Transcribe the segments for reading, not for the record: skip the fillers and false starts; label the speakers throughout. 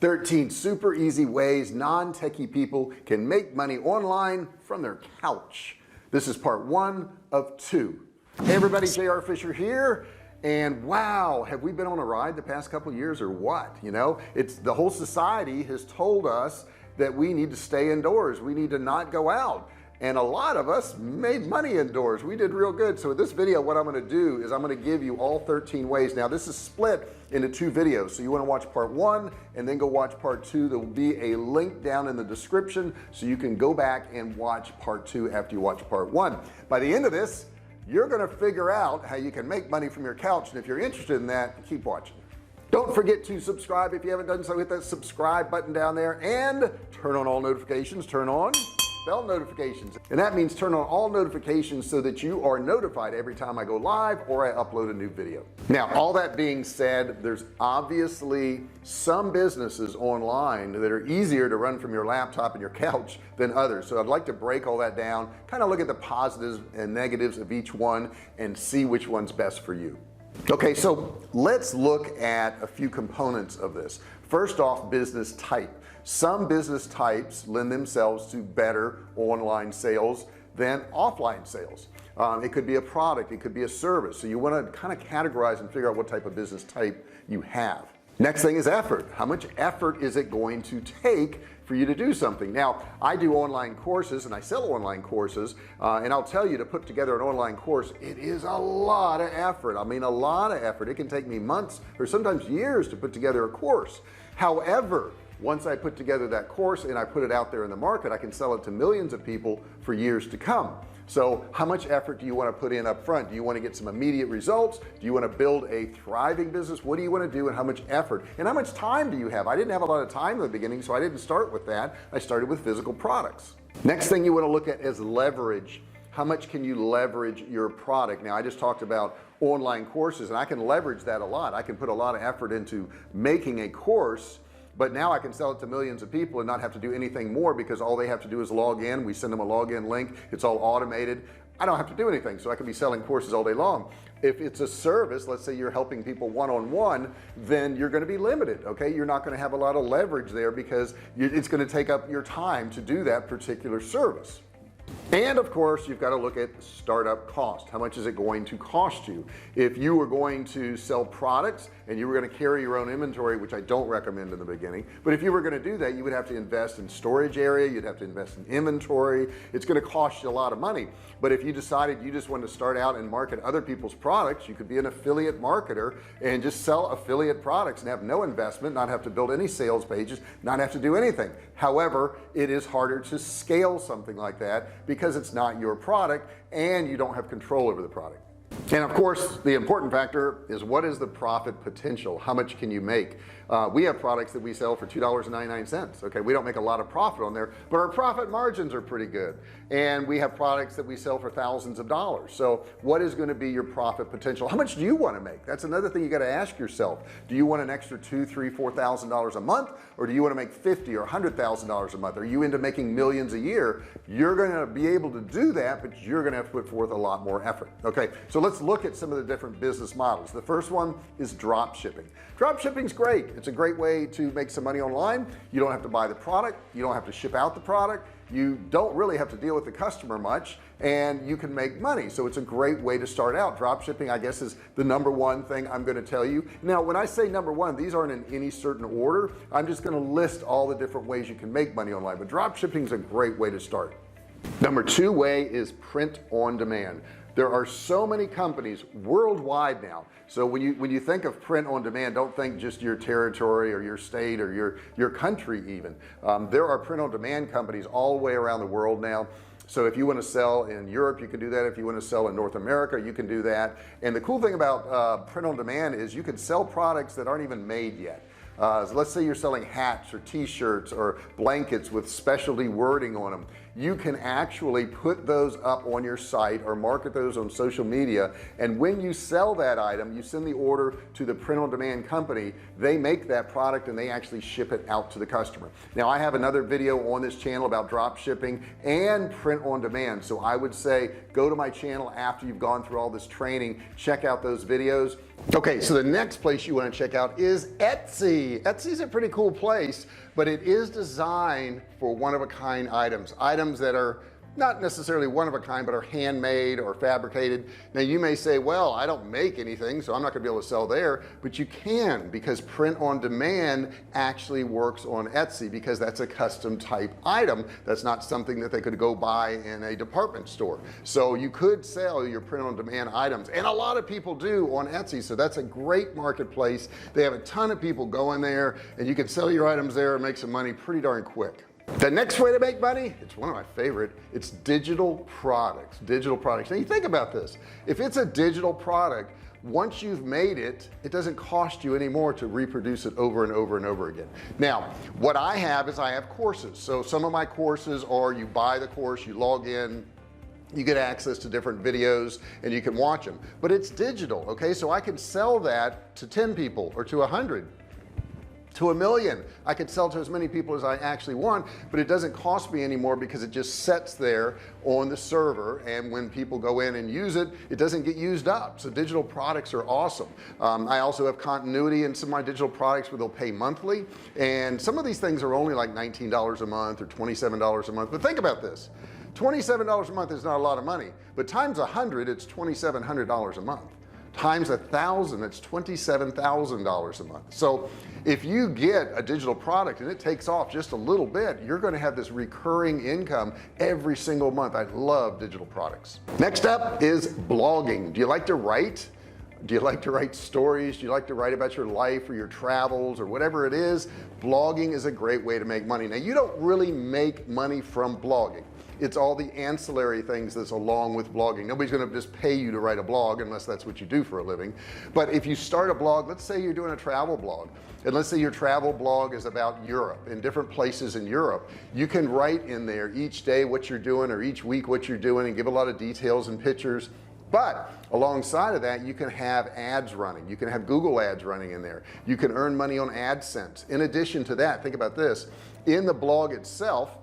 Speaker 1: 13 super easy ways non-techie people can make money online from their couch. This is part 1 of 2. Hey everybody, JR Fisher here. And wow, have we been on a ride the past couple years or what? You know, it's the whole society has told us that we need to stay indoors, we need to not go out, and a lot of us made money indoors. We did real good. So in this video, what I'm going to do is I'm going to give you all 13 ways. Now this is split into 2 videos, so you want to watch part 1 and then go watch part 2. There will be a link down in the description so you can go back and watch part 2 after you watch part 1. By the end of this, you're going to figure out how you can make money from your couch, and if you're interested in that, keep watching. Don't forget to subscribe if you haven't done so. Hit that subscribe button down there and turn on all notifications. Turn on bell notifications, and that means turn on all notifications so that you are notified every time I go live or I upload a new video. Now all that being said, there's obviously some businesses online that are easier to run from your laptop and your couch than others, so I'd like to break all that down, kind of look at the positives and negatives of each one and see which one's best for you. Okay, so let's look at a few components of this. First off, business type. Some business types lend themselves to better online sales than offline sales. It could be a product, it could be a service, so you want to kind of categorize and figure out what type of business type you have. Next thing is effort. How much effort is it going to take for you to do something? Now I do online courses and I sell online courses, and I'll tell you, to put together an online course, it is a lot of effort. I mean a lot of effort. It can take me months or sometimes years to put together a course. However, once I put together that course and I put it out there in the market, I can sell it to millions of people for years to come. So how much effort do you want to put in up front? Do you want to get some immediate results? Do you want to build a thriving business? What do you want to do, and how much effort and how much time do you have? I didn't have a lot of time in the beginning, so I didn't start with that. I started with physical products. Next thing you want to look at is leverage. How much can you leverage your product? Now I just talked about online courses, and I can leverage that a lot. I can put a lot of effort into making a course, but now I can sell it to millions of people and not have to do anything more, because all they have to do is log in. We send them a login link. It's all automated. I don't have to do anything, so I can be selling courses all day long. If it's a service, let's say you're helping people one-on-one, then you're going to be limited. Okay, you're not going to have a lot of leverage there because it's going to take up your time to do that particular service. And of course you've got to look at startup cost. How much is it going to cost you? If you were going to sell products and you were going to carry your own inventory, which I don't recommend in the beginning, but if you were going to do that, you would have to invest in storage area, you'd have to invest in inventory. It's going to cost you a lot of money. But if you decided you just wanted to start out and market other people's products, you could be an affiliate marketer and just sell affiliate products and have no investment, not have to build any sales pages, not have to do anything. However, it is harder to scale something like that because it's not your product and you don't have control over the product. And of course the important factor is, what is the profit potential? How much can you make? We have products that we sell for $2.99. okay, we don't make a lot of profit on there, but our profit margins are pretty good, and we have products that we sell for thousands of dollars. So what is going to be your profit potential? How much do you want to make? That's another thing you got to ask yourself. Do you want an extra $2,000, $3,000, $4,000 a month, or do you want to make $50,000 or $100,000 a month? Are you into making millions a year? You're going to be able to do that, but you're going to have to put forth a lot more effort. Okay, so let's look at some of the different business models. The first one is drop shipping. Drop shipping is great. It's a great way to make some money online. You don't have to buy the product, you don't have to ship out the product, you don't really have to deal with the customer much, and you can make money. So it's a great way to start out. Drop shipping, I guess, is the #1 thing I'm going to tell you. Now when I say #1, these aren't in any certain order. I'm just going to list all the different ways you can make money online, but drop shipping is a great way to start. #2 way is print on demand. There are so many companies worldwide now. So when you think of print on demand, don't think just your territory or your state or your country even. There are print on demand companies all the way around the world now. So if you want to sell in Europe, you can do that. If you want to sell in North America, you can do that. And the cool thing about print on demand is you can sell products that aren't even made yet. So let's say you're selling hats or t-shirts or blankets with specialty wording on them. you can actually put those up on your site or market those on social media, and when you sell that item, you send the order to the print-on-demand company. They make that product and they actually ship it out to the customer. Now I have another video on this channel about drop shipping and print-on-demand, so I would say go to my channel after you've gone through all this training, check out those videos. Okay, so the next place you want to check out is Etsy. Etsy is a pretty cool place, but it is designed for one-of-a-kind items that are not necessarily one of a kind, but are handmade or fabricated. Now you may say, well, I don't make anything, so I'm not gonna be able to sell there, but you can, because print on demand actually works on Etsy, because that's a custom type item. That's not something that they could go buy in a department store. So you could sell your print on demand items, and a lot of people do on Etsy. So that's a great marketplace. They have a ton of people going there, and you can sell your items there and make some money pretty darn quick. The next way to make money, it's one of my favorite, it's digital products. Now you think about this, if it's a digital product, once you've made it, it doesn't cost you anymore to reproduce it over and over and over again. Now what I have is I have courses. So some of my courses are, you buy the course, you log in, you get access to different videos and you can watch them, but it's digital. Okay, so I can sell that to 10 people or to 100 to 1 million. I could sell to as many people as I actually want, but it doesn't cost me anymore, because it just sets there on the server, and when people go in and use it, it doesn't get used up. So digital products are awesome. I also have continuity in some of my digital products where they'll pay monthly, and some of these things are only like $19 a month or $27 a month. But think about this, $27 a month is not a lot of money, but times 100, it's $2,700 a month. Times 1,000, it's $27,000 a month. So if you get a digital product and it takes off just a little bit, you're going to have this recurring income every single month. I love digital products. Next up is blogging. Do you like to write? Do you like to write stories? Do you like to write about your life or your travels or whatever it is? Blogging is a great way to make money. Now you don't really make money from blogging. It's all the ancillary things that's along with blogging. Nobody's going to just pay you to write a blog unless that's what you do for a living. But if you start a blog, let's say you're doing a travel blog, and let's say your travel blog is about Europe and different places in Europe, you can write in there each day what you're doing, or each week what you're doing, and give a lot of details and pictures. But alongside of that, you can have ads running. You can have Google ads running in there. You can earn money on AdSense. In addition to that, think about this, in the blog itself,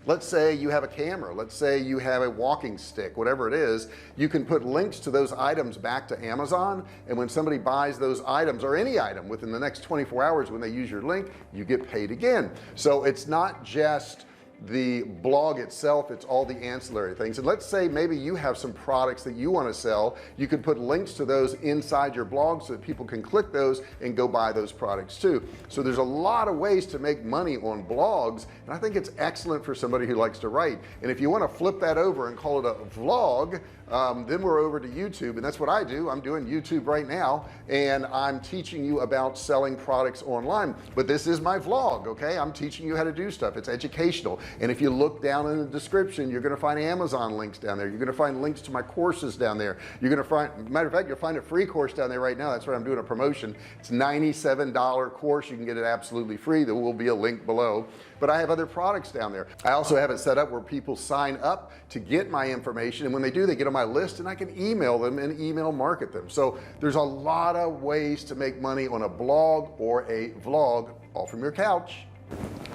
Speaker 1: let's say you have a camera, let's say you have a walking stick, whatever it is, you can put links to those items back to Amazon, and when somebody buys those items, or any item, within the next 24 hours when they use your link, you get paid again. So it's not just the blog itself, it's all the ancillary things. And let's say maybe you have some products that you want to sell, you could put links to those inside your blog so that people can click those and go buy those products too. So there's a lot of ways to make money on blogs, and I think it's excellent for somebody who likes to write. And if you want to flip that over and call it a vlog, then we're over to YouTube, and that's what I do. I'm doing YouTube right now, and I'm teaching you about selling products online. But this is my vlog, okay? I'm teaching you how to do stuff. It's educational. And if you look down in the description, you're going to find Amazon links down there. You're going to find links to my courses down there. You're going to find, matter of fact, you'll find a free course down there right now. That's what I'm doing, a promotion. It's a $97 course. You can get it absolutely free. There will be a link below. But I have other products down there. I also have it set up where people sign up to get my information, and when they do, they get on my list, and I can email them and email market them. So there's a lot of ways to make money on a blog or a vlog, all from your couch.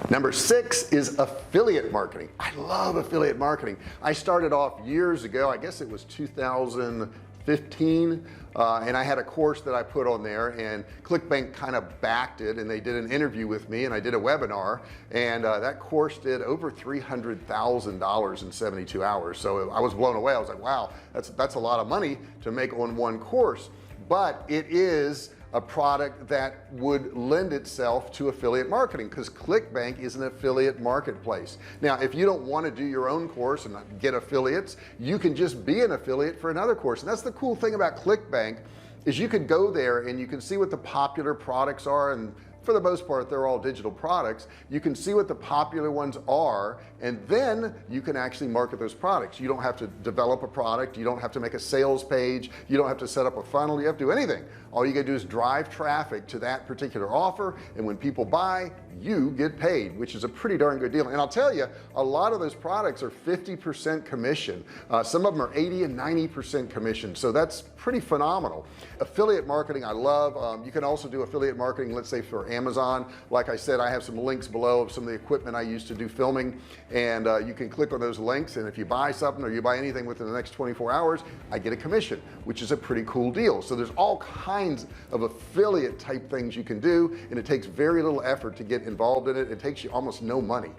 Speaker 1: Number 6 is affiliate marketing. I love affiliate marketing. I started off years ago, I guess it was 2015, and I had a course that I put on there, and ClickBank kind of backed it, and they did an interview with me, and I did a webinar, and that course did over $300,000 in 72 hours. So I was blown away. I was like, wow, that's a lot of money to make on one course. But it is a product that would lend itself to affiliate marketing, because ClickBank is an affiliate marketplace. Now if you don't want to do your own course and get affiliates, you can just be an affiliate for another course. And that's the cool thing about ClickBank, is you could go there and you can see what the popular products are and for the most part they're all digital products. You can see what the popular ones are, and then you can actually market those products. You don't have to develop a product, you don't have to make a sales page, you don't have to set up a funnel, you have to do anything. All you gotta do is drive traffic to that particular offer, and when people buy, you get paid, which is a pretty darn good deal. And I'll tell you, a lot of those products are 50% commission. Some of them are 80 and 90% commission, so that's pretty phenomenal. Affiliate marketing I love. You can also do affiliate marketing, let's say for Amazon. Like I said, I have some links below of some of the equipment I used to do filming, and you can click on those links, and if you buy something or you buy anything within the next 24 hours, I get a commission, which is a pretty cool deal. So there's all kinds of affiliate type things you can do, and it takes very little effort to get involved in it. It takes you almost no money.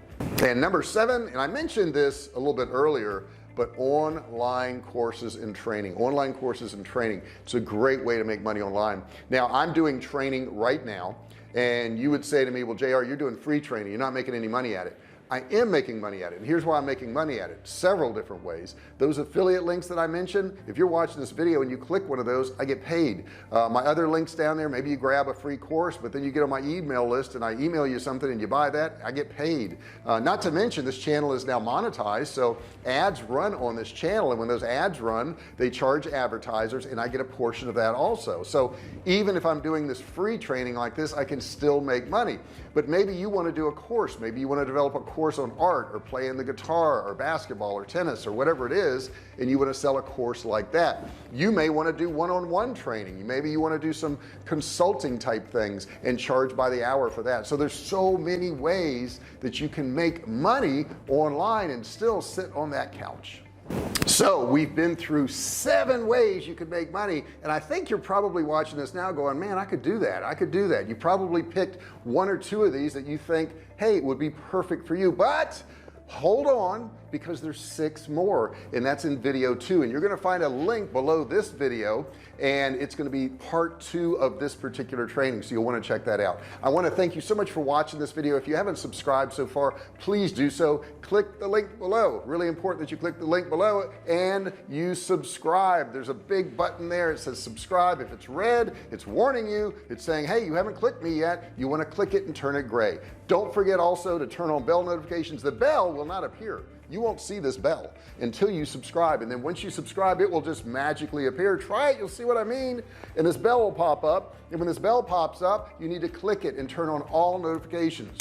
Speaker 1: And number 7, and I mentioned this a little bit earlier, but online courses and training. Online courses and training, it's a great way to make money online. Now I'm doing training right now, and you would say to me, well, JR, you're doing free training, you're not making any money at it. I am making money at it, and here's why I'm making money at it several different ways. Those affiliate links that I mentioned, if you're watching this video and you click one of those, I get paid. My other links down there, maybe you grab a free course, but then you get on my email list and I email you something and you buy that, I get paid. Not to mention this channel is now monetized, so ads run on this channel, and when those ads run, they charge advertisers, and I get a portion of that also. So even if I'm doing this free training like this, I can still make money. But maybe you want to do a course, maybe you want to develop a course on art or playing the guitar or basketball or tennis or whatever it is, and you want to sell a course like that. You may want to do one-on-one training, maybe you want to do some consulting type things and charge by the hour for that. So there's so many ways that you can make money online and still sit on that couch. So we've been through 7 ways you could make money, and I think you're probably watching this now going, man, I could do that, I could do that. You probably picked 1 or 2 of these that you think, hey, it would be perfect for you, but hold on, because there's 6 more, and that's in video 2, and you're going to find a link below this video, and it's going to be part 2 of this particular training, so you'll want to check that out. I want to thank you so much for watching this video. If you haven't subscribed so far, please do so. Click the link below. Really important that you click the link below and you subscribe. There's a big button there, it says subscribe. If it's red, it's warning you, it's saying, hey, you haven't clicked me yet. You want to click it and turn it gray. Don't forget also to turn on bell notifications. The bell will not appear, you won't see this bell until you subscribe, and then once you subscribe, it will just magically appear. Try it, you'll see what I mean, and this bell will pop up, and when this bell pops up, you need to click it and turn on all notifications.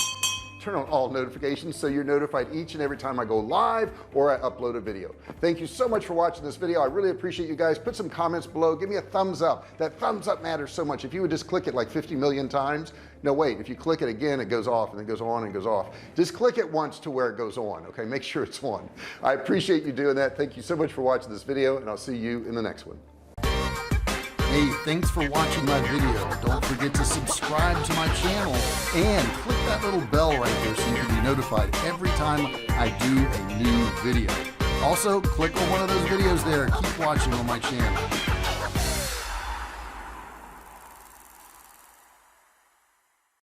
Speaker 1: Turn on all notifications so you're notified each and every time I go live or I upload a video. Thank you so much for watching this video. I really appreciate you guys. Put some comments below, give me a thumbs up. That thumbs up matters so much. If you would just click it like 50 million times, no wait, if you click it again, it goes off, and it goes on and goes off. Just click it once to where it goes on, okay? Make sure it's on. I appreciate you doing that. Thank you so much for watching this video, and I'll see you in the next one. Hey, thanks for watching my video. Don't forget to subscribe to my channel and click that little bell right there so you can be notified every time I do a new video. Also, click on one of those videos there. Keep watching on my channel.